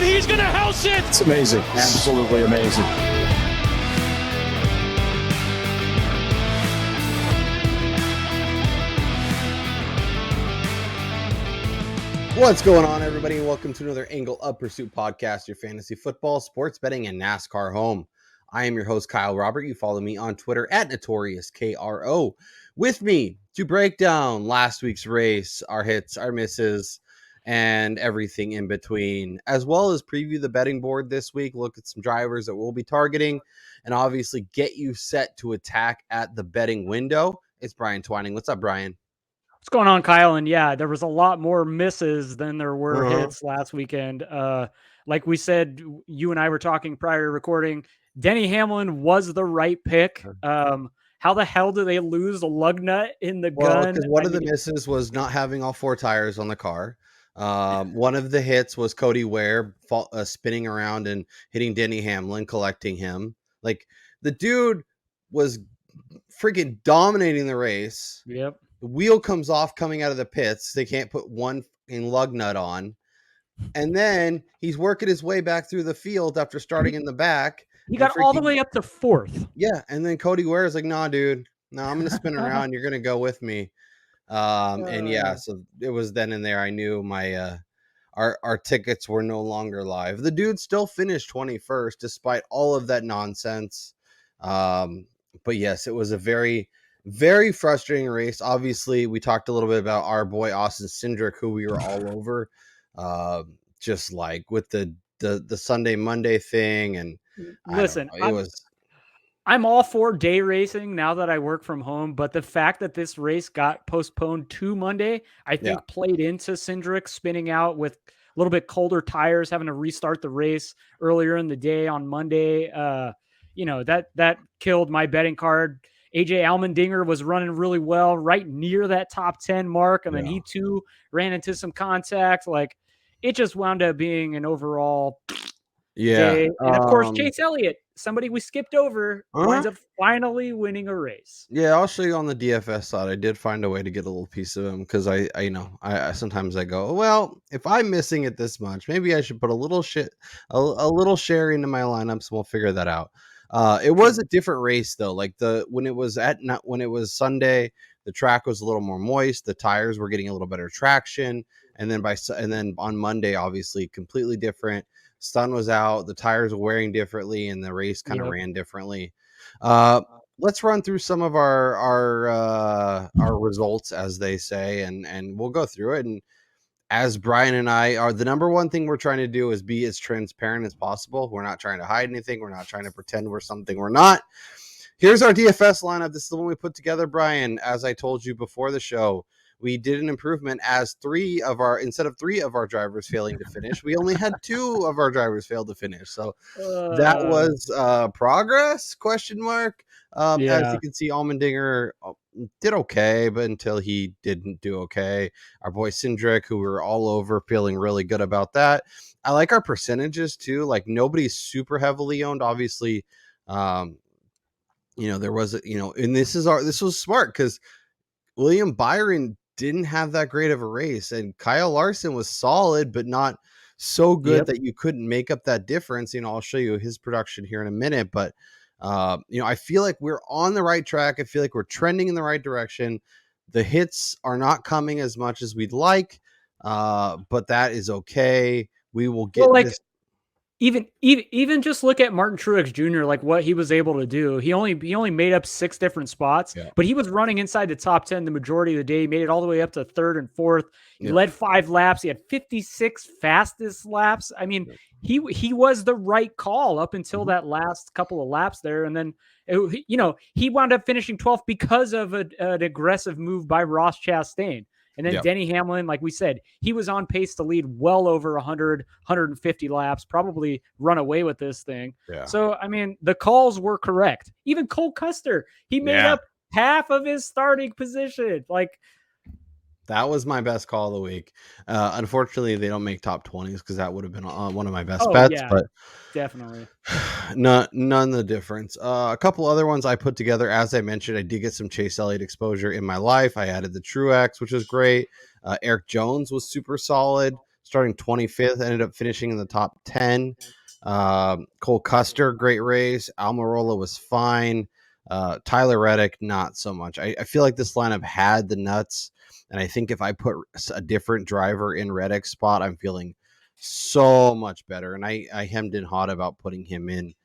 and he's going to house it. It's amazing. Absolutely amazing. What's going on, everybody, and welcome to another Angle of Pursuit podcast, your fantasy football, sports betting, and NASCAR home. I am your host, Kyle Robert. You follow me on Twitter at NotoriousKRO. With me to break down last week's race, our hits, our misses, and everything in between, as well as preview the betting board this week, look at some drivers that we'll be targeting, and obviously get you set to attack at the betting window. It's Brian Twining. What's up, Brian? What's going on, Kyle? And yeah, there was a lot more misses than there were hits last weekend. Like we said, you and I were talking prior to recording, Denny Hamlin was the right pick. How the hell do they lose a lug nut in the gun? Because one of the misses was not having all four tires on the car. One of the hits was Cody Ware spinning around and hitting Denny Hamlin, collecting him. Like, the dude was freaking dominating the race. Yep. The wheel comes off coming out of the pits. They can't put one in lug nut on. And then he's working his way back through the field after starting in the back. He got all the way up to fourth. Yeah. And then Cody Ware is like, nah, dude, no, I'm going to spin around. You're going to go with me. And yeah, so it was then and there. I knew my, our tickets were no longer live. The dude still finished 21st despite all of that nonsense. But yes, it was a very, very frustrating race. Obviously, we talked a little bit about our boy Austin Cindric, who we were all over, just like with the Sunday Monday thing. And listen, I'm all for day racing now that I work from home, but the fact that this race got postponed to Monday, I think played into Cindric spinning out with a little bit colder tires, having to restart the race earlier in the day on Monday. That killed my betting card. AJ Allmendinger was running really well, right near that top 10 mark. And then he too ran into some contact. Like, it just wound up being an overall day. And of course, Chase Elliott, somebody we skipped over, winds up finally winning a race. Yeah, I'll show you on the DFS side. I did find a way to get a little piece of him because I sometimes I go, well, if I'm missing it this much, maybe I should put a little share into my lineups. We'll figure that out. It was a different race though. Like when it was Sunday, the track was a little more moist. The tires were getting a little better traction, and then on Monday, obviously completely different. Sun was out, the tires were wearing differently, and the race kind of ran differently. Let's run through some of our results, as they say, and we'll go through it. And as Brian and I are, the number one thing we're trying to do is be as transparent as possible. We're not trying to hide anything. We're not trying to pretend we're something we're not. Here's our DFS lineup. This is the one we put together, Brian. As I told you before the show, we did an improvement as instead of three of our drivers failing to finish, we only had two of our drivers fail to finish. So that was progress, ? As you can see, Allmendinger did okay, but until he didn't do okay. Our boy Cindric, who we're all over, feeling really good about that. I like our percentages too. Like, nobody's super heavily owned. Obviously, there was, and this was smart because William Byron didn't have that great of a race, and Kyle Larson was solid, but not so good that you couldn't make up that difference. I'll show you his production here in a minute, but I feel like we're on the right track. I feel like we're trending in the right direction. The hits are not coming as much as we'd like, but that is okay. We will get this. Even just look at Martin Truex Jr., like what he was able to do. He only made up 6 different spots, but he was running inside the top 10 the majority of the day. He made it all the way up to 3rd and 4th. He led 5 laps. He had 56 fastest laps. I mean, he was the right call up until that last couple of laps there. And then, he wound up finishing 12th because of an aggressive move by Ross Chastain. And then Denny Hamlin, like we said, he was on pace to lead well over 100, 150 laps, probably run away with this thing. Yeah. So, I mean, the calls were correct. Even Cole Custer, he made up half of his starting position. Like, that was my best call of the week. Unfortunately, they don't make top 20s because that would have been one of my best bets. Yeah, but definitely. None the difference. A couple other ones I put together. As I mentioned, I did get some Chase Elliott exposure in my life. I added the Truex, which was great. Eric Jones was super solid. starting 25th, ended up finishing in the top 10. Cole Custer, great race. Almirola was fine. Tyler Reddick, not so much. I feel like this lineup had the nuts, and I think if I put a different driver in Reddick's spot, I'm feeling so much better. And I hemmed and hawed about putting him in.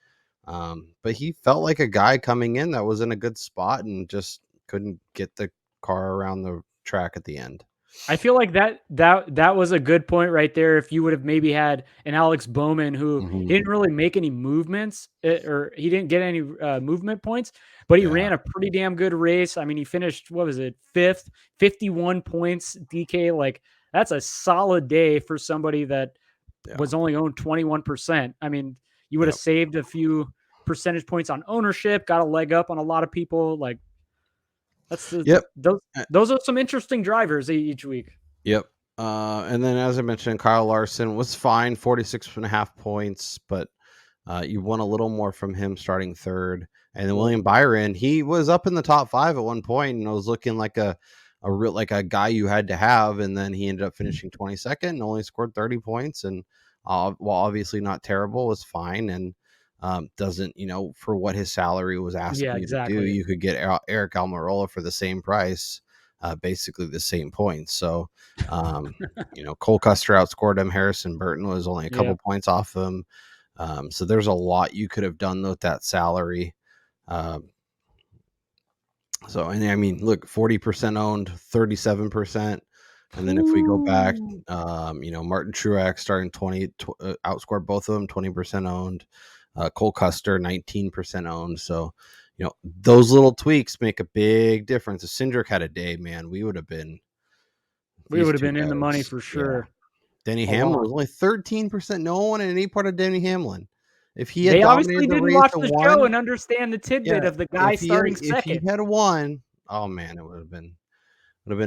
But he felt like a guy coming in that was in a good spot and just couldn't get the car around the track at the end. I feel like that was a good point right there. If you would have maybe had an Alex Bowman who he didn't really make any movements or he didn't get any movement points, but he ran a pretty damn good race. I mean, he finished, what was it, 5th, 51 points, DK. Like, that's a solid day for somebody that was only owned 21%. I mean, you would have saved a few percentage points on ownership, got a leg up on a lot of people. Like, that's those are some interesting drivers each week. Yep. And then, as I mentioned, Kyle Larson was fine, 46.5 points, but you won a little more from him starting third. And then William Byron, he was up in the top 5 at one point, and it was looking like a guy you had to have. And then he ended up finishing 22nd and only scored 30 points. And while obviously not terrible, was fine. And doesn't, for what his salary was asking you to do, you could get Eric Almirola for the same price, basically the same points. So, Cole Custer outscored him. Harrison Burton was only a couple points off him. So there's a lot you could have done with that salary. And I mean, look, 40% owned, 37%. And then if we go back, Martin Truex starting 20, outscored both of them, 20% owned. Cole Custer, 19% owned. So, those little tweaks make a big difference. If Cindric had a day, man, we would have been in the money for sure. Yeah. Denny Hamlin was only 13%. No one in any part of Denny Hamlin. If he had they obviously the didn't race watch the won, show and understand the tidbit of the guy starting second. If he had won, oh man, it would have been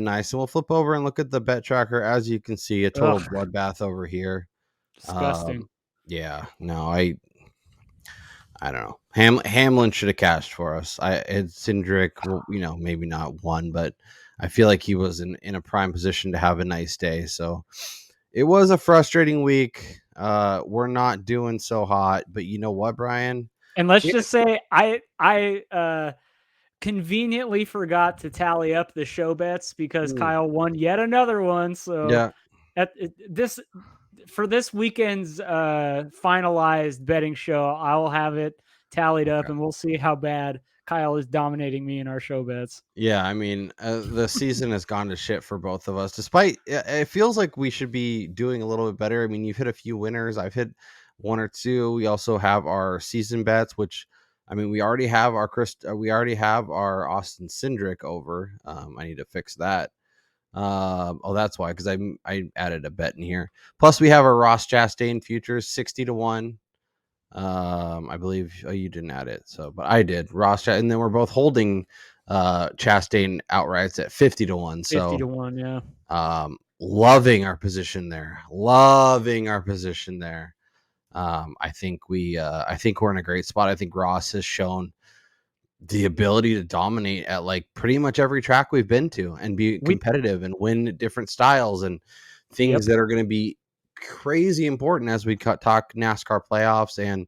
nice. And we'll flip over and look at the bet tracker. As you can see, a total bloodbath over here. Disgusting. I don't know. Hamlin should have cashed for us. Cindric, maybe not one, but I feel like he was in a prime position to have a nice day. So it was a frustrating week. We're not doing so hot, but you know what, Brian? And let's just say I conveniently forgot to tally up the show bets because Kyle won yet another one. So for this weekend's finalized betting show, I will have it tallied up and we'll see how bad Kyle is dominating me in our show bets. Yeah, I mean, the season has gone to shit for both of us. Despite it feels like we should be doing a little bit better. I mean, you've hit a few winners. I've hit one or two. We also have our season bets, which I mean, we already have our Austin Cindric over. I need to fix that. That's why, because I added a bet in here. Plus, we have our Ross Chastain futures 60-1. I believe you didn't add it, but I did. Ross and then we're both holding Chastain outrights at 50-1. So 50-1, yeah. Loving our position there. I think we're in a great spot. I think Ross has shown the ability to dominate at like pretty much every track we've been to and be competitive and win different styles and things that are going to be crazy important as we talk NASCAR playoffs. And,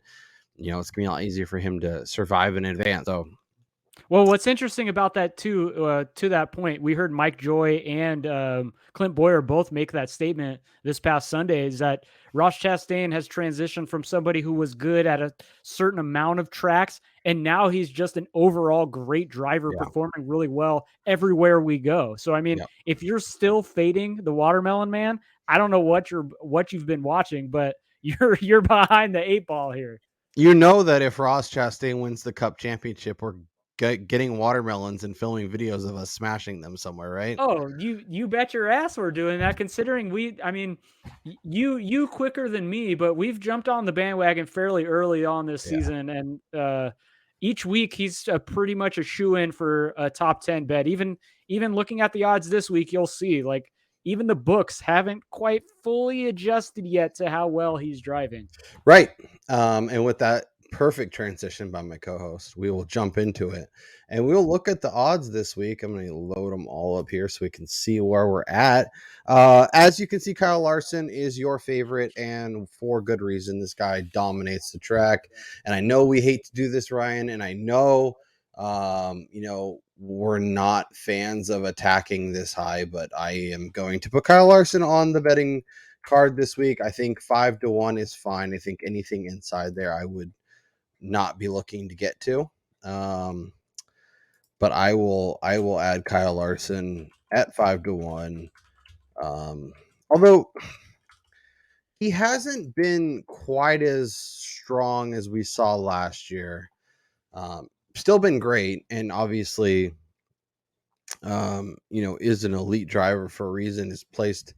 it's going to be a lot easier for him to survive in advance. So, well, what's interesting about that too, to that point, we heard Mike Joy and Clint Boyer both make that statement this past Sunday, is that Ross Chastain has transitioned from somebody who was good at a certain amount of tracks, and now he's just an overall great driver, performing really well everywhere we go. So, I mean, if you're still fading the Watermelon Man, I don't know what you've been watching, but you're behind the 8 ball here. You know that if Ross Chastain wins the Cup championship, we're getting watermelons and filming videos of us smashing them somewhere, right? Oh, you bet your ass we're doing that, considering you quicker than me, but we've jumped on the bandwagon fairly early on this season, and each week he's pretty much a shoe-in for a top 10 bet. Even looking at the odds this week, you'll see like even the books haven't quite fully adjusted yet to how well he's driving. Right. And with that perfect transition by my co-host. We will jump into it, and we'll look at the odds this week. I'm going to load them all up here so we can see where we're at. As you can see, Kyle Larson is your favorite, and for good reason. This guy dominates the track, and I know we hate to do this, Ryan, and I know we're not fans of attacking this high, but I am going to put Kyle Larson on the betting card this week. I think 5-1 is fine. I think anything inside there I would not be looking to get to. But I will add Kyle Larson at 5-1. Although he hasn't been quite as strong as we saw last year. Still been great, and obviously is an elite driver for a reason, is placed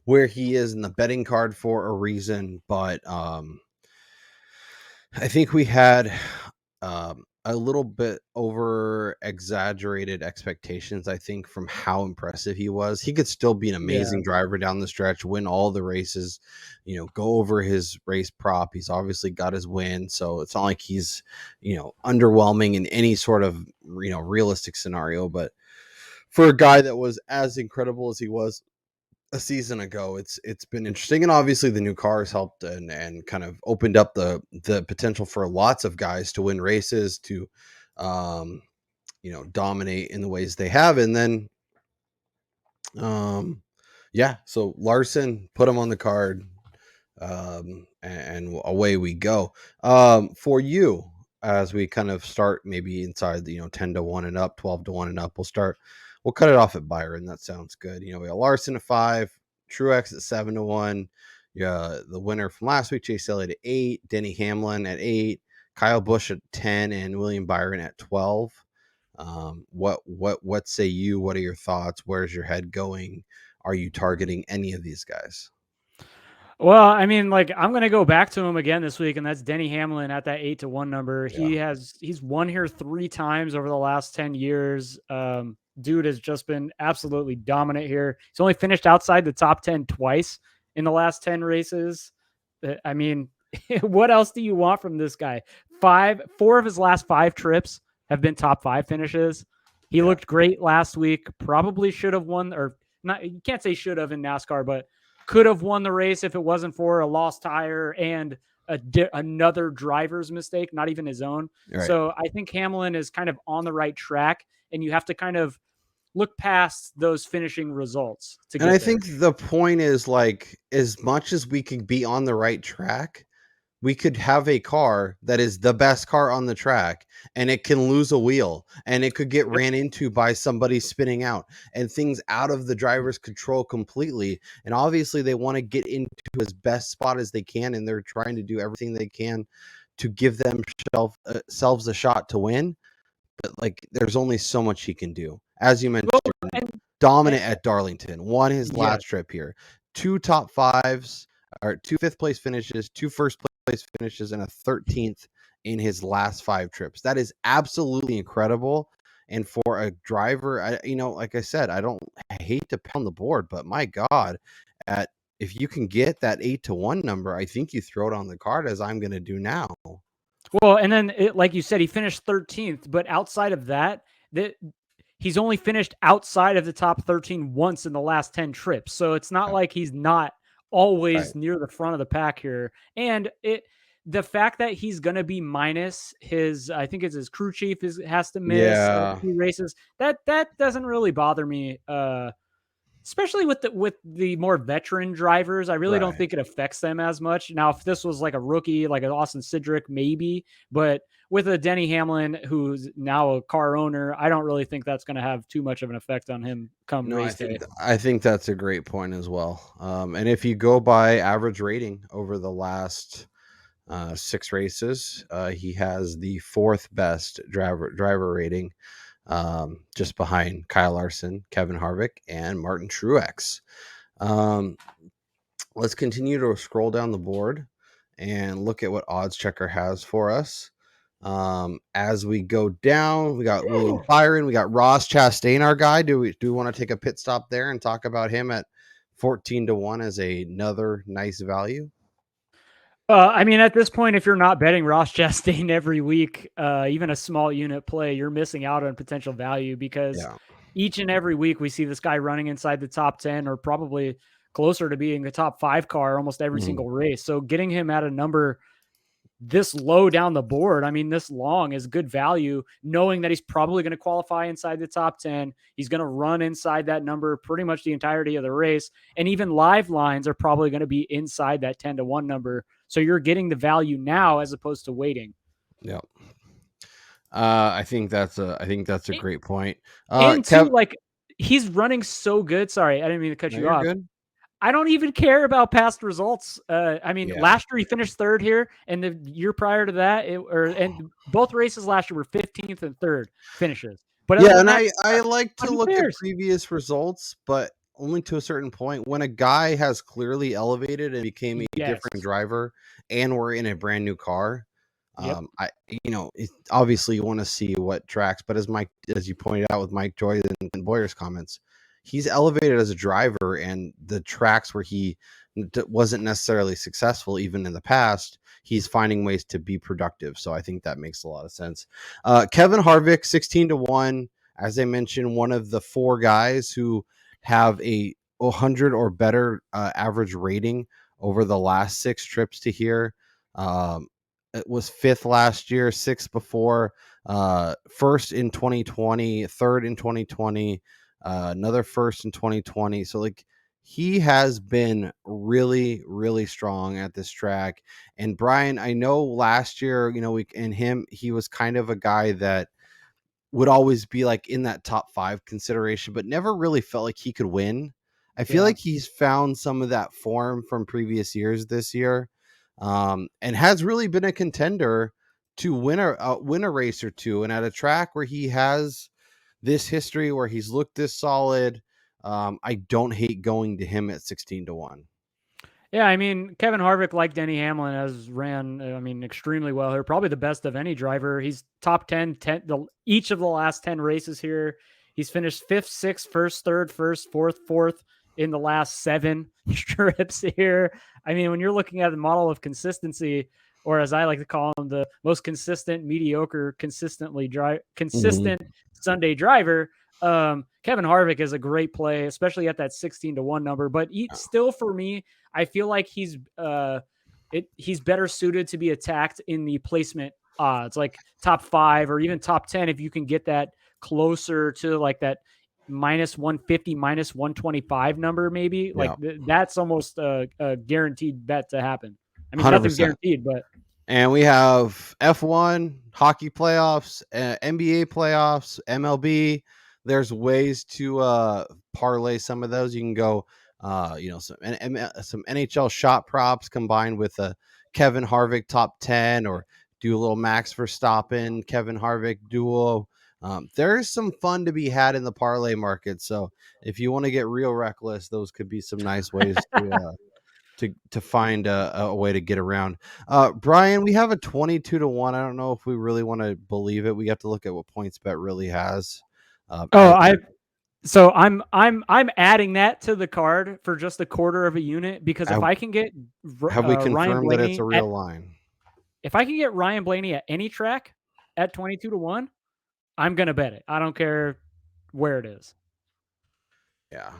where he is in the betting card for a reason. But I think we had a little bit over exaggerated expectations, I think, from how impressive he was. He could still be an amazing driver down the stretch, win all the races, go over his race prop. He's obviously got his win, so it's not like he's, underwhelming in any sort of, realistic scenario. But for a guy that was as incredible as he was a season ago, it's been interesting. And obviously the new cars helped and kind of opened up the potential for lots of guys to win races, to dominate in the ways they have. And then so Larson, put him on the card, and away we go. For you, as we kind of start maybe inside the 10-1 and up, 12-1 and up, we'll cut it off at Byron. That sounds good. We got Larson at 5, Truex at 7-1. Yeah, the winner from last week, Chase Elliott at 8, Denny Hamlin at 8, Kyle Busch at 10, and William Byron at 12. What say you? What are your thoughts? Where's your head going? Are you targeting any of these guys? Well, I mean, I'm going to go back to him again this week, and that's Denny Hamlin at that 8-1 number. Yeah. He's won here 3 times over the last 10 years. Dude has just been absolutely dominant here. He's only finished outside the top 10 twice in the last 10 races. I mean, what else do you want from this guy? 4 of his last 5 trips have been top 5 finishes. He looked great last week. Probably should have won, or not. You can't say should have in NASCAR, but could have won the race if it wasn't for a lost tire and another driver's mistake, not even his own. Right. So I think Hamlin is kind of on the right track, and you have to kind of look past those finishing results to get there. Think the point is, as much as we could be on the right track, we could have a car that is the best car on the track, and it can lose a wheel, and it could get ran into by somebody spinning out, and things out of the driver's control completely. And obviously they want to get into as best spot as they can, and they're trying to do everything they can to give themselves a shot to win. But there's only so much he can do. As you mentioned, dominant at Darlington, won his last trip here, 2 top 5s, or 2 5th place finishes, 2 first place finishes, and a 13th in his last 5 trips. That is absolutely incredible. And for a driver, like I said, I hate to pound the board, but my God, if you can get that 8-1 number, I think you throw it on the card, as I'm going to do now. Well, and then like you said, he finished 13th, but outside of that, he's only finished outside of the top 13 once in the last 10 trips. So it's not like he's not always near the front of the pack here. And the fact that he's going to be minus his, I think it's his crew chief has to miss a few races. That doesn't really bother me. Especially with the more veteran drivers, I really don't think it affects them as much. Now, if this was like a rookie, like an Austin Cindric, maybe, but with a Denny Hamlin, who's now a car owner, I don't really think that's going to have too much of an effect on him come race day. I think that's a great point as well. And if you go by average rating over the last 6 races, he has the 4th best driver rating, just behind Kyle Larson, Kevin Harvick, and Martin Truex. Let's continue to scroll down the board and look at what Odds Checker has for us. As we go down, we got William Byron, we got Ross Chastain, our guy. Do we want to take a pit stop there and talk about him at 14-1 as another nice value? I mean, at this point, if you're not betting Ross Chastain every week, even a small unit play, you're missing out on potential value because each and every week we see this guy running inside the top 10 or probably closer to being a top 5 car almost every single race. So getting him at a number this low down the board, I mean, this long is good value, knowing that he's probably going to qualify inside the top 10. He's going to run inside that number pretty much the entirety of the race. And even live lines are probably going to be inside that 10-1 number. So you're getting the value now as opposed to waiting. Yeah. I think that's a great point. And too, like, he's running so good. Sorry, I didn't mean to cut you off. Good. I don't even care about past results. I mean, last year he finished 3rd here, and the year prior to that, and both races last year were 15th and 3rd finishes. But and I like to look at previous results, but only to a certain point. When a guy has clearly elevated and became a different driver, and we're in a brand new car, obviously you want to see what tracks. But as you pointed out with Mike Joy and Boyer's comments, he's elevated as a driver, and the tracks where he wasn't necessarily successful, even in the past, he's finding ways to be productive. So I think that makes a lot of sense. Kevin Harvick, 16-1, as I mentioned, one of the 4 guys who have a 100 or better average rating over the last 6 trips to here. It was 5th last year, 6th before, 1st in 2020, 3rd in 2020, another 1st in 2020. So like, he has been really, really strong at this track. And Brian, I know last year, he was kind of a guy that would always be like in that top 5 consideration, but never really felt like he could win. I feel like he's found some of that form from previous years this year, and has really been a contender to win a race or two. And at a track where he has this history, where he's looked this solid, I don't hate going to him at 16-1. Yeah, I mean, Kevin Harvick, like Denny Hamlin, has ran, extremely well here. Probably the best of any driver. He's top 10, each of the last 10 races here. He's finished 5th, 6th, 1st, 3rd, 1st, 4th, 4th in the last 7 trips here. I mean, when you're looking at the model of consistency, or as I like to call him, the most consistent, mediocre, consistent Sunday driver, Kevin Harvick is a great play, especially at that 16-1 number. But still, for me, I feel like he's better suited to be attacked in the placement odds, like top 5 or even top 10. If you can get that closer to like that -150, -125 number, maybe that's almost a guaranteed bet to happen. I mean, 100%. Nothing's guaranteed, but. And we have F1, hockey playoffs, NBA playoffs, MLB. There's ways to parlay some of those. You can go, some NHL shot props combined with a Kevin Harvick top 10, or do a little Max Verstappen, Kevin Harvick duo. There's some fun to be had in the parlay market. So if you want to get real reckless, those could be some nice ways to find a way to get around. Brian, we have a 22-1. I don't know if we really want to believe it. We have to look at what PointsBet really has. I'm adding that to the card for just a quarter of a unit, because if I can get have we confirmed that it's a real line? If I can get Ryan Blaney at any track at 22-1, I'm gonna bet it. I don't care where it is. Yeah.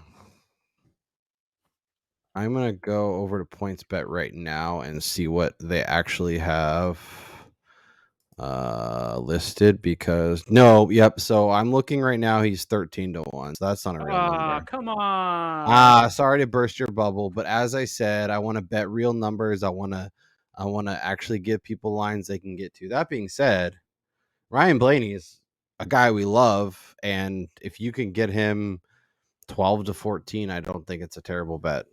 I'm going to go over to PointsBet right now and see what they actually have listed, because so I'm looking right now, he's 13-1. So that's not a real number. Come on. Sorry to burst your bubble, but as I said, I want to bet real numbers. I want to actually give people lines they can get to. That being said, Ryan Blaney is a guy we love, and if you can get him 12-14, I don't think it's a terrible bet.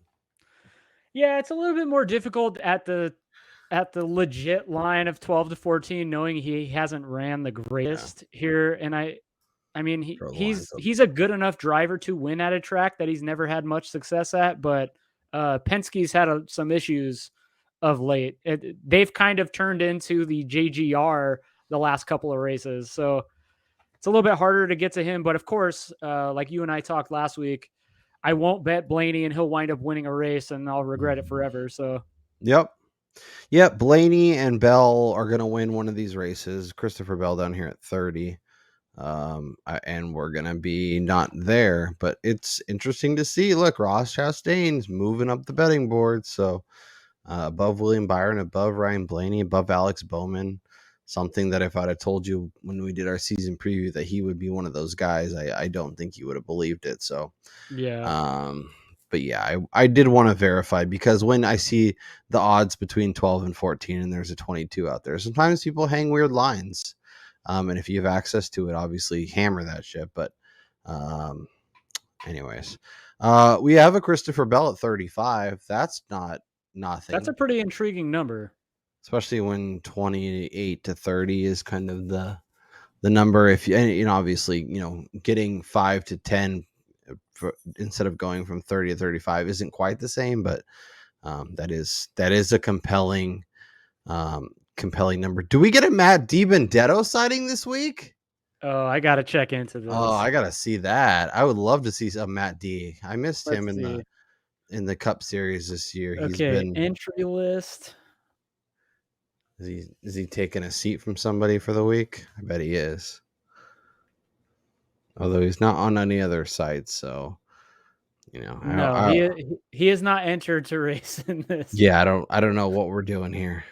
Yeah, it's a little bit more difficult at the legit line of 12-14, knowing he hasn't ran the greatest here. And I mean, he's a good enough driver to win at a track that he's never had much success at, but Penske's had some issues of late. They've kind of turned into the JGR the last couple of races. So it's a little bit harder to get to him. But of course, like you and I talked last week, I won't bet Blaney and he'll wind up winning a race and I'll regret it forever. So, yep. Yeah, Blaney and Bell are going to win one of these races. Christopher Bell down here at 30. And we're going to be not there, but it's interesting to see. Look, Ross Chastain's moving up the betting board. So above William Byron, above Ryan Blaney, above Alex Bowman. Something that if I'd have told you when we did our season preview that he would be one of those guys, I don't think you would have believed it. So, Yeah. But yeah, I did want to verify, because when I see the odds between 12 and 14 and there's a 22 out there, sometimes people hang weird lines. And if you have access to it, obviously hammer that shit. But anyways, we have a Christopher Bell at 35. That's not nothing. That's a pretty intriguing number. Especially when 28 to 30 is kind of the number. If you know, obviously, getting 5 to 10 instead of going from 30 to 35 isn't quite the same, but that is a compelling number. Do we get a Matt DiBenedetto sighting this week? Oh, I gotta check into this. Oh, I gotta see that. I would love to see some Matt D. I missed him in the Cup Series this year. Okay, He's been entry list. Is he taking a seat from somebody for the week? I bet he is. Although he's not on any other sites, so no, he is not entered to race in this. Yeah, I don't know what we're doing here.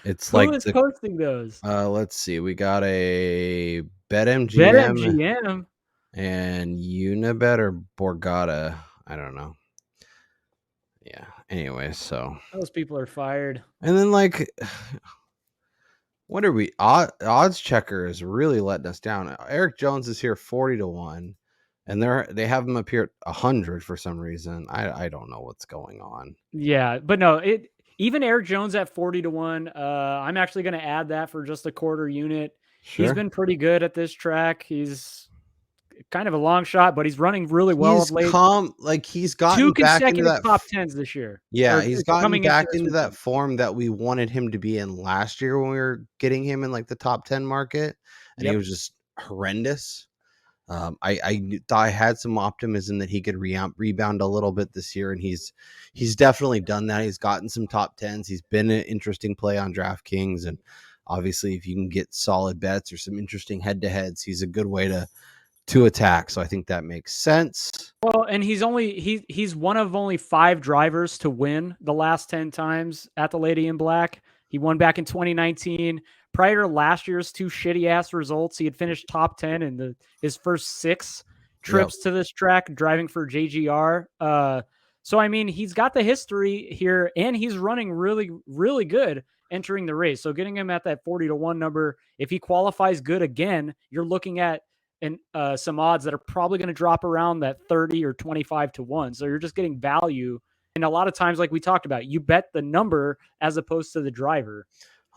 It's Who like is posting those? Let's see. We got a BetMGM and Unibet or Borgata. I don't know. Yeah. Anyway, so those people are fired. And then what are we? Odds Checker is really letting us down. Eric Jones is here 40 to 1, and they have him up here at 100 for some reason. I don't know what's going on. Yeah, but no, even Eric Jones at 40 to 1. I'm actually going to add that for just a quarter unit. Sure. He's been pretty good at this track. He's kind of a long shot, but he's running really well of late. He's gotten 2 back into that top 10s this year. Yeah, he's gotten back into that form that we wanted him to be in last year when we were getting him in the top 10 market, and he was just horrendous. I thought I had some optimism that he could rebound a little bit this year, and he's definitely done that. He's gotten some top 10s. He's been an interesting play on DraftKings, and obviously if you can get solid bets or some interesting head-to-heads, he's a good way to attack. So I think that makes sense. Well, and he's one of only 5 drivers to win the last 10 times at the Lady in Black. He won back in 2019. Prior to last year's 2 shitty ass results, he had finished top 10 in his first 6 trips to this track driving for JGR. So I mean, he's got the history here, and he's running really, really good entering the race. So getting him at that 40 to 1 number, if he qualifies good again, you're looking at some odds that are probably going to drop around that 30 or 25 to 1. So you're just getting value. And a lot of times, like we talked about, you bet the number as opposed to the driver.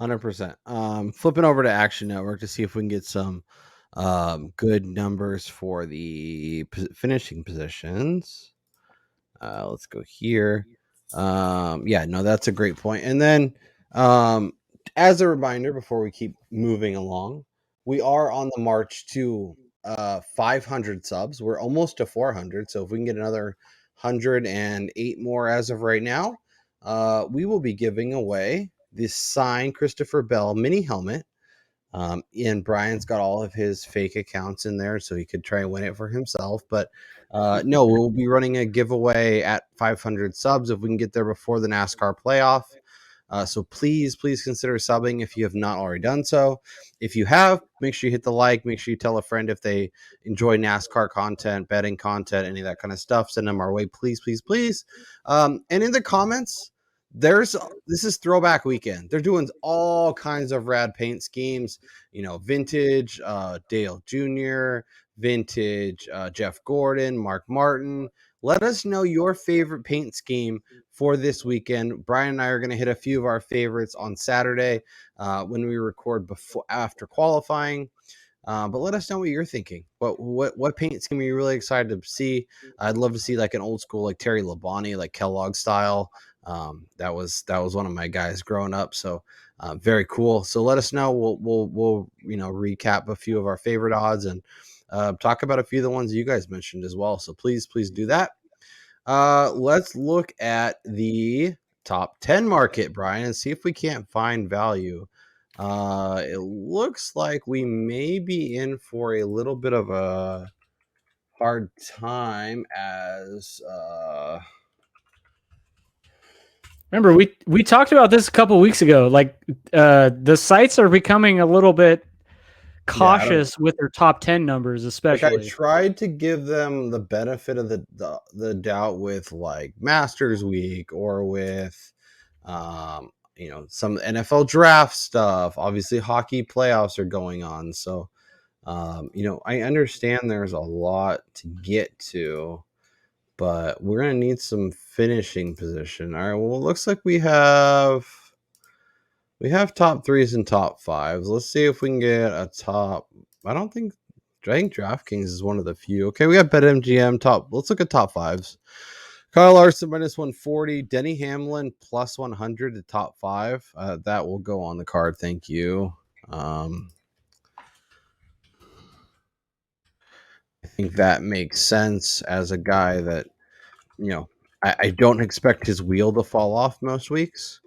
100%. Flipping over to Action Network to see if we can get some good numbers for the finishing positions. Let's go here. Yeah, no, that's a great point. And then as a reminder, before we keep moving along, we are on the march to 500 subs. We're almost to 400. So if we can get another 108 more as of right now, we will be giving away this signed Christopher Bell mini helmet. And Brian's got all of his fake accounts in there so he could try and win it for himself. But no, we'll be running a giveaway at 500 subs if we can get there before the NASCAR playoff. So please consider subbing if you have not already done so. If you have, make sure you hit the like. Make sure you tell a friend if they enjoy NASCAR content, betting content, any of that kind of stuff. Send them our way, please. And in the comments, this is throwback weekend. They're doing all kinds of rad paint schemes. Vintage Dale Jr., vintage Jeff Gordon, Mark Martin. Let us know your favorite paint scheme for this weekend. Brian and I are going to hit a few of our favorites on Saturday when we record after qualifying. But let us know what you're thinking. What paint scheme are you really excited to see? I'd love to see an old school Terry Labonte, Kellogg style. That was one of my guys growing up. So very cool. So let us know. We'll recap a few of our favorite odds and talk about a few of the ones you guys mentioned as well. So please do that. Let's look at the top 10 market, Brian, and see if we can't find value. It looks like we may be in for a little bit of a hard time as remember we talked about this a couple weeks ago. Like the sites are becoming a little bit cautious with their top 10 numbers, especially. Like I tried to give them the benefit of the doubt with like Masters Week or with some NFL draft stuff. Obviously hockey playoffs are going on, so I understand there's a lot to get to, but we're gonna need some finishing position. All right, well, it looks like we have top threes and top fives. Let's see if we can get a top. I think DraftKings is one of the few. Okay, we got BetMGM top. Let's look at top fives. Kyle Larson minus 140. Denny Hamlin plus 100 to top five. That will go on the card. Thank you. I think that makes sense as a guy that, I don't expect his wheel to fall off most weeks.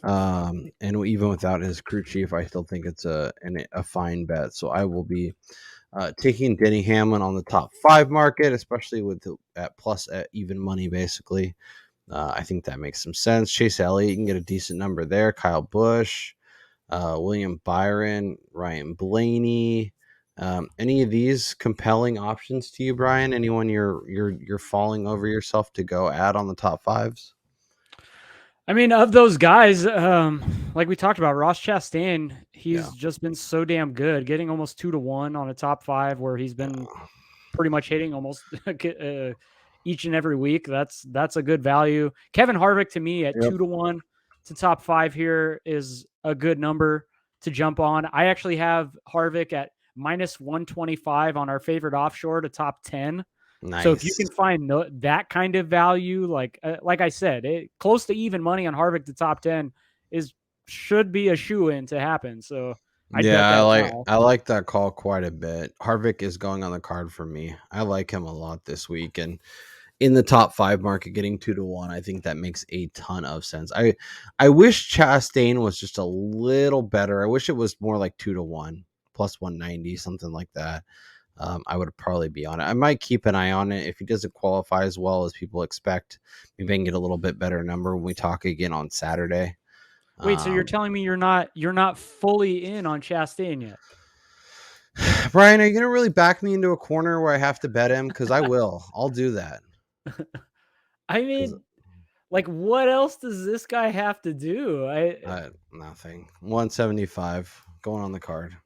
And even without his crew chief, I still think it's a fine bet. So I will be taking Denny Hamlin on the top five market, especially at even money, basically. I think that makes some sense. Chase Elliott, you can get a decent number there. Kyle Busch, William Byron, Ryan Blaney. Any of these compelling options to you, Brian? Anyone you're falling over yourself to go add on the top fives? I mean, of those guys, like we talked about, Ross Chastain, he's just been so damn good, getting almost 2-1 on a top five where he's been pretty much hitting almost each and every week. That's a good value. Kevin Harvick to me at 2-1 to top five here is a good number to jump on. I actually have Harvick at minus 125 on our favorite offshore to top 10. Nice. So if you can find that kind of value, like I said, close to even money on Harvick to top 10 should be a shoe-in to happen. So I like that call quite a bit. Harvick is going on the card for me. I like him a lot this week, and in the top five market, getting 2-1, I think that makes a ton of sense. I wish Chastain was just a little better. I wish it was more like 2-1 plus 190, something like that. I would probably be on it. I might keep an eye on it. If he doesn't qualify as well as people expect, maybe I can get a little bit better number when we talk again on Saturday. Wait, so you're telling me you're not fully in on Chastain yet? Brian, are you going to really back me into a corner where I have to bet him? Because I will. I'll do that. I mean, like, what else does this guy have to do? Nothing. 175 going on the card.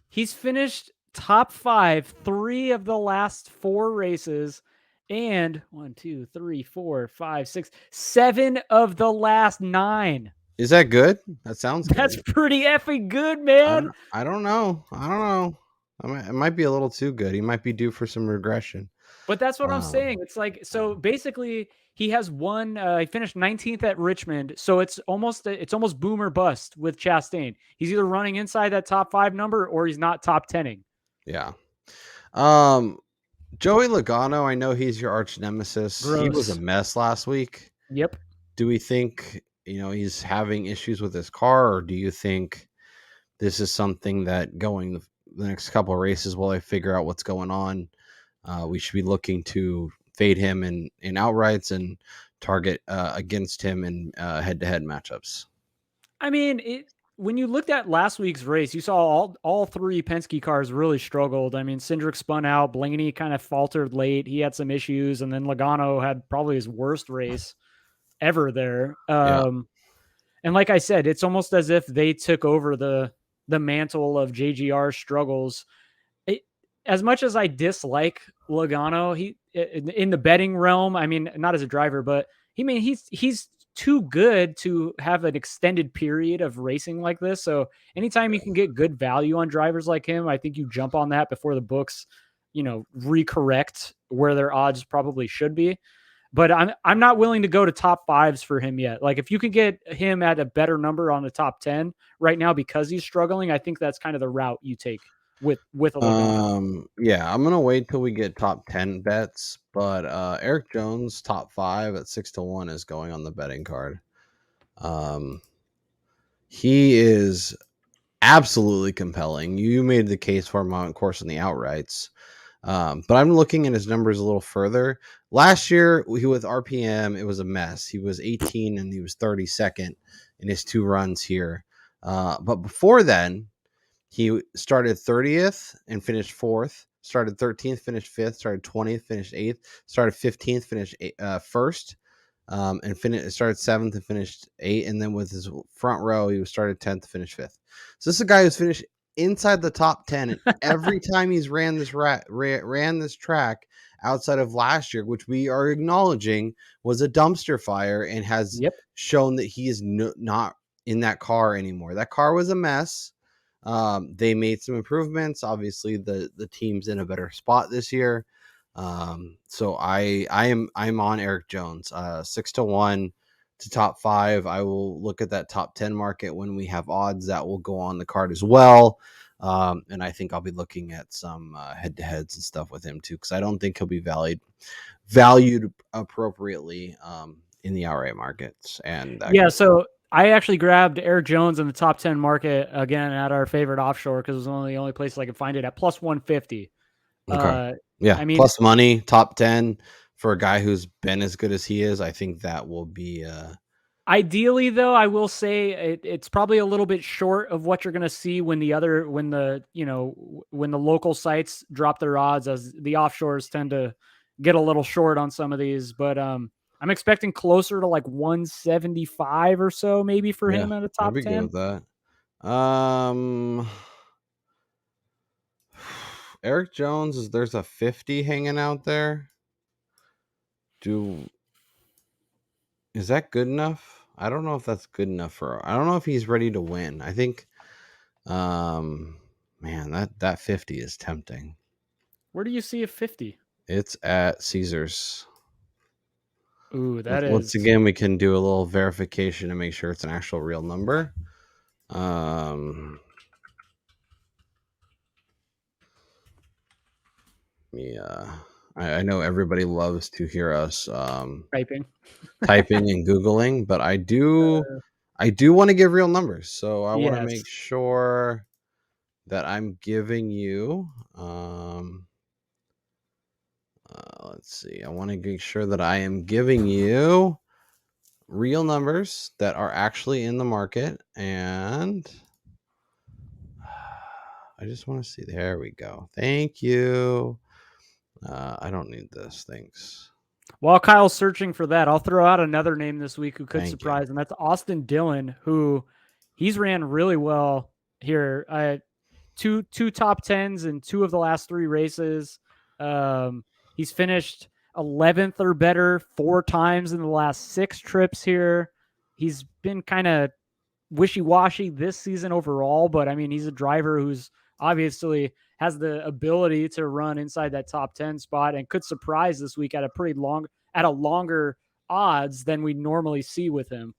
He's finished top five 3 of the last 4 races, and 1, 2, 3, 4, 5, 6, 7 of the last 9. Is that good? That sounds good. That's pretty effing good, man. I don't know. It might be a little too good. He might be due for some regression. But that's what I'm saying. It's like, so basically he has won, he finished 19th at Richmond. So it's almost boom or bust with Chastain. He's either running inside that top 5 number or he's not top 10ing. Yeah. Joey Logano, I know he's your arch nemesis. Gross. He was a mess last week. Yep. Do we think, he's having issues with his car, or do you think this is something that going the next couple of races while I figure out what's going on, we should be looking to fade him in outrights and target against him in head-to-head matchups? I mean, when you looked at last week's race, you saw all 3 Penske cars really struggled. I mean, Cindric spun out, Blaney kind of faltered late. He had some issues, and then Logano had probably his worst race ever there. And like I said, it's almost as if they took over the mantle of JGR struggles. As much as I dislike Logano, he in the betting realm, I mean, not as a driver, but he's too good to have an extended period of racing like this. So anytime you can get good value on drivers like him, I think you jump on that before the books, recorrect where their odds probably should be. But I'm not willing to go to top 5s for him yet. Like if you can get him at a better number on the top 10 right now because he's struggling, I think that's kind of the route you take with a little. Yeah, I'm gonna wait till we get top 10 bets, but Eric Jones top 5 at 6-1 is going on the betting card. He is absolutely compelling. You made the case for him, of course, in the outrights. But I'm looking at his numbers a little further. Last year, with RPM, it was a mess. He was 18 and he was 32nd in his 2 runs here. But before then, he started 30th and finished 4th. Started 13th, finished 5th. Started 20th, finished 8th. Started 15th, finished 1st. And started 7th and finished 8th. And then with his front row, he started 10th, finished 5th. So this is a guy who's finished inside the top 10. And every time he's ran this track outside of last year, which we are acknowledging was a dumpster fire and has shown that he is not in that car anymore. That car was a mess. They made some improvements. Obviously, the team's in a better spot this year. So I'm on Eric Jones, 6-1 to top 5. I will look at that top 10 market when we have odds that will go on the card as well. And I think I'll be looking at some head-to-heads and stuff with him too, because I don't think he'll be valued appropriately in the outright markets. And so I actually grabbed Eric Jones in the top 10 market again at our favorite offshore because it was one of the only places I could find it at plus 150. Okay. I mean, plus money, top 10 for a guy who's been as good as he is. I think that will be ideally, though, I will say it's probably a little bit short of what you're going to see when the local sites drop their odds, as the offshores tend to get a little short on some of these. But I'm expecting closer to like 175 or so, maybe for him at a top 10. I'd be good with that. Eric Jones, there's a 50 hanging out there. Is that good enough? I don't know if that's good enough I don't know if he's ready to win. I think, man, that 50 is tempting. Where do you see a 50? It's at Caesars. Ooh, Once again, we can do a little verification to make sure it's an actual real number. I know everybody loves to hear us typing and Googling, but I do want to give real numbers. So I want to make sure that I'm giving you, let's see. I want to make sure that I am giving you real numbers that are actually in the market. And I just want to see. There we go. Thank you. I don't need this. Thanks. While Kyle's searching for that, I'll throw out another name this week who could surprise, and that's Austin Dillon, who he's ran really well here. Two top 10s in 2 of the last 3 races. He's finished 11th or better 4 times in the last 6 trips here. He's been kind of wishy-washy this season overall, but I mean, he's a driver who's obviously has the ability to run inside that top 10 spot and could surprise this week at a longer odds than we normally see with him.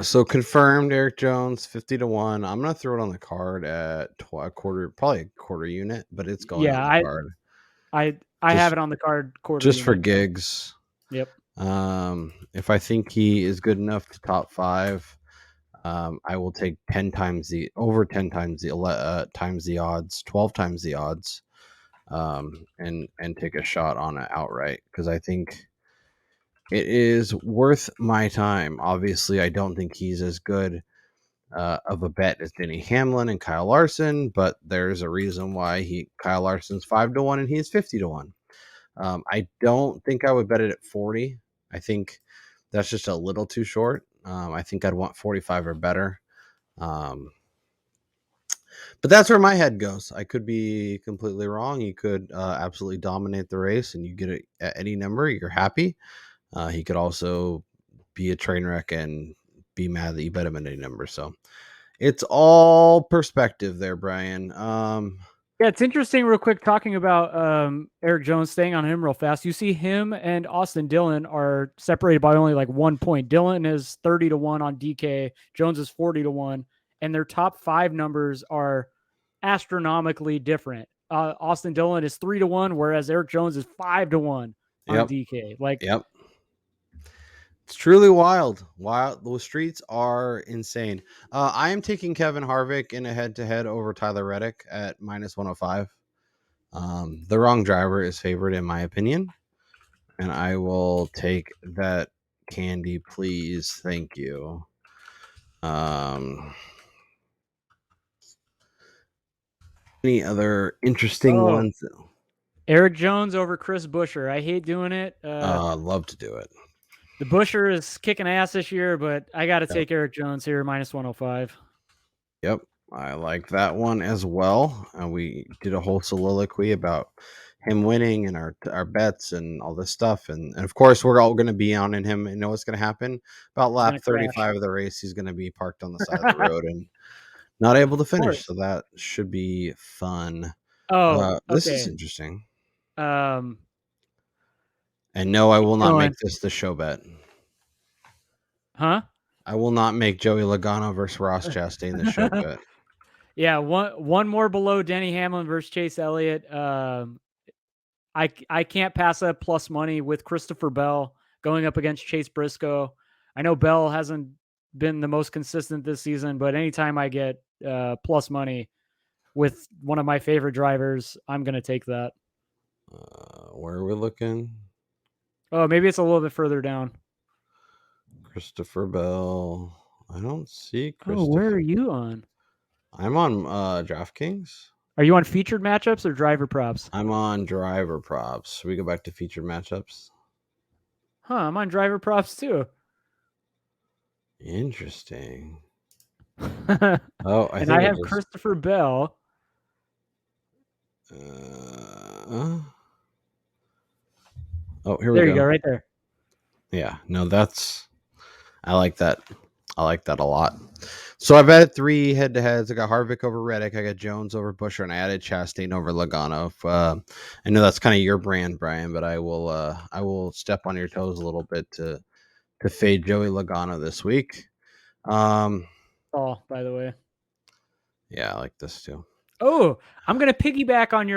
So confirmed, Eric Jones 50-1. I'm gonna throw it on the card at a quarter unit, but it's going on the card. I have it on the card quarter just unit. For gigs. Yep. If I think he is good enough to top 5, I will take 10 times the odds, 12 times the odds, and take a shot on it outright, because I think it is worth my time. Obviously, I don't think he's as good of a bet as Denny Hamlin and Kyle Larson, but there's a reason why Kyle Larson's 5-1 and he's 50-1. I don't think I would bet it at 40. I think that's just a little too short. I think I'd want 45 or better. But that's where my head goes. I could be completely wrong. You could absolutely dominate the race and you get it at any number. You're happy. He could also be a train wreck and be mad that you bet him at any number. So it's all perspective there, Brian. Yeah, it's interesting, real quick, talking about Eric Jones, staying on him real fast. You see him and Austin Dillon are separated by only like 1 point. Dillon is 30-1 on DK. Jones is 40-1. And their top 5 numbers are astronomically different. Austin Dillon is 3-1, whereas Eric Jones is 5-1 on DK. Like, it's truly wild. Those streets are insane. I am taking Kevin Harvick in a head-to-head over Tyler Reddick at -105. The wrong driver is favored in my opinion, and I will take that candy, please. Thank you. Any other interesting ones? Eric Jones over Chris Buescher. I hate doing it. I'd love to do it. The Buescher is kicking ass this year, but I got to take Eric Jones here, -105. Yep, I like that one as well. We did a whole soliloquy about him winning and our bets and all this stuff. And of course, we're all going to be on in him and know what's going to happen. About lap 35 of the race, he's going to be parked on the side of the road and not able to finish. So that should be fun. This is interesting. And no, I will not make this the show bet. Huh? I will not make Joey Logano versus Ross Chastain the show bet. Yeah, one more below Denny Hamlin versus Chase Elliott. I can't pass up plus money with Christopher Bell going up against Chase Briscoe. I know Bell hasn't been the most consistent this season, but anytime I get plus money with one of my favorite drivers, I'm going to take that. Where are we looking? Oh, maybe it's a little bit further down. Christopher Bell. I don't see Christopher. Oh, where are you on? I'm on DraftKings. Are you on featured matchups or driver props? I'm on driver props. Should we go back to featured matchups? Huh, I'm on driver props too. Interesting. I have Christopher Bell. Here we go. There you go, right there. Yeah, no, I like that. I like that a lot. So I've added 3 head-to-heads. I got Harvick over Reddick. I got Jones over Buescher, and I added Chastain over Logano. I know that's kind of your brand, Brian, but I will step on your toes a little bit to fade Joey Logano this week. By the way. Yeah, I like this too. Oh, I'm gonna piggyback on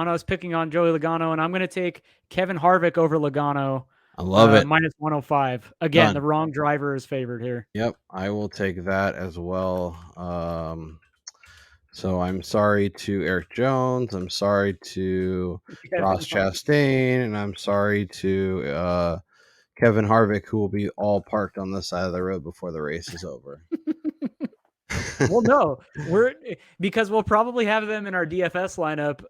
us picking on Joey Logano, and I'm gonna take Kevin Harvick over Logano. I love it. -105. Again, the wrong driver is favored here. Yep, I will take that as well. So I'm sorry to Eric Jones. I'm sorry to Ross Chastain, and I'm sorry to Kevin Harvick, who will be all parked on the side of the road before the race is over. Well, no, because we'll probably have them in our DFS lineup.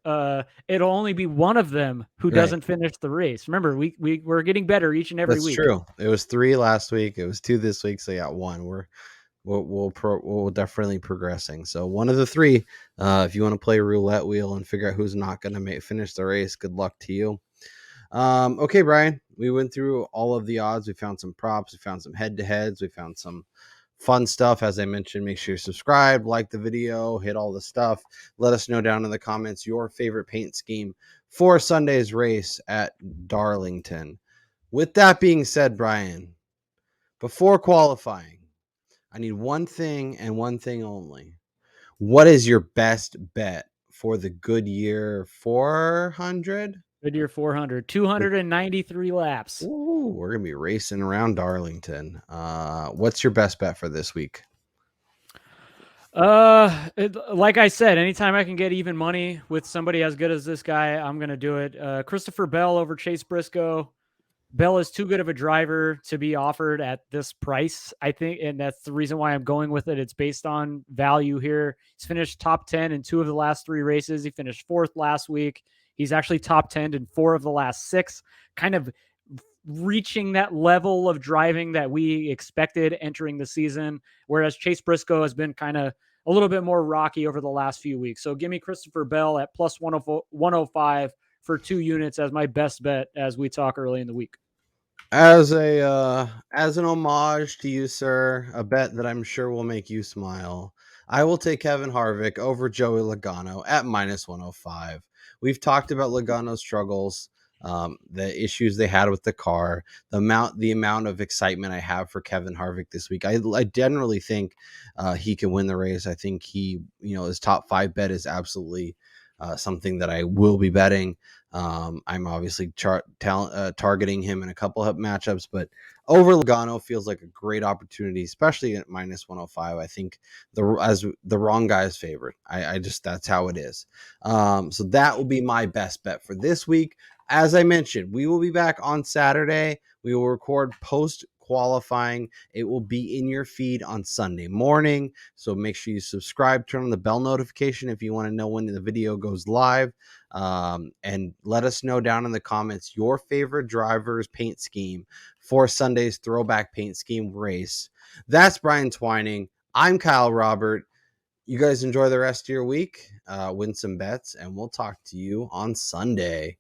It'll only be one of them who doesn't finish the race. Remember, we're getting better each and every week. That's true. It was 3 last week. It was 2 this week. So yeah, 1. We'll definitely progressing. So one of the 3. If you want to play roulette wheel and figure out who's not going to finish the race, good luck to you. Okay, Brian, we went through all of the odds. We found some props. We found some head-to-heads. We found some fun stuff. As I mentioned, make sure you subscribe, like the video, hit all the stuff. Let us know down in the comments your favorite paint scheme for Sunday's race at Darlington. With that being said, Brian, before qualifying, I need one thing and one thing only. What is your best bet for the Goodyear 400? Goodyear 400, 293 laps. Ooh, we're going to be racing around Darlington. What's your best bet for this week? Like I said, anytime I can get even money with somebody as good as this guy, I'm going to do it. Christopher Bell over Chase Briscoe. Bell is too good of a driver to be offered at this price, I think, and that's the reason why I'm going with it. It's based on value here. He's finished top 10 in 2 of the last 3 races. He finished 4th last week. He's actually top 10 in 4 of the last 6, kind of reaching that level of driving that we expected entering the season, whereas Chase Briscoe has been kind of a little bit more rocky over the last few weeks. So give me Christopher Bell at plus 105 for 2 units as my best bet as we talk early in the week. As an homage to you, sir, a bet that I'm sure will make you smile, I will take Kevin Harvick over Joey Logano at -105. We've talked about Logano's struggles. the issues they had with the car, the amount of excitement I have for Kevin Harvick this week. I generally think he can win the race. I think his top 5 bet is absolutely something that I will be betting. I'm obviously targeting him in a couple of matchups, but over Logano feels like a great opportunity, especially at minus 105. I think the wrong guy's favorite. I just, that's how it is. So that will be my best bet for this week. As I mentioned, we will be back on Saturday. We will record post qualifying. It will be in your feed on Sunday morning. So make sure you subscribe, turn on the bell notification if you want to know when the video goes live. And let us know down in the comments your favorite driver's paint scheme for Sunday's throwback paint scheme race. That's Brian Twining. I'm Kyle Robert. You guys enjoy the rest of your week, win some bets, and we'll talk to you on Sunday.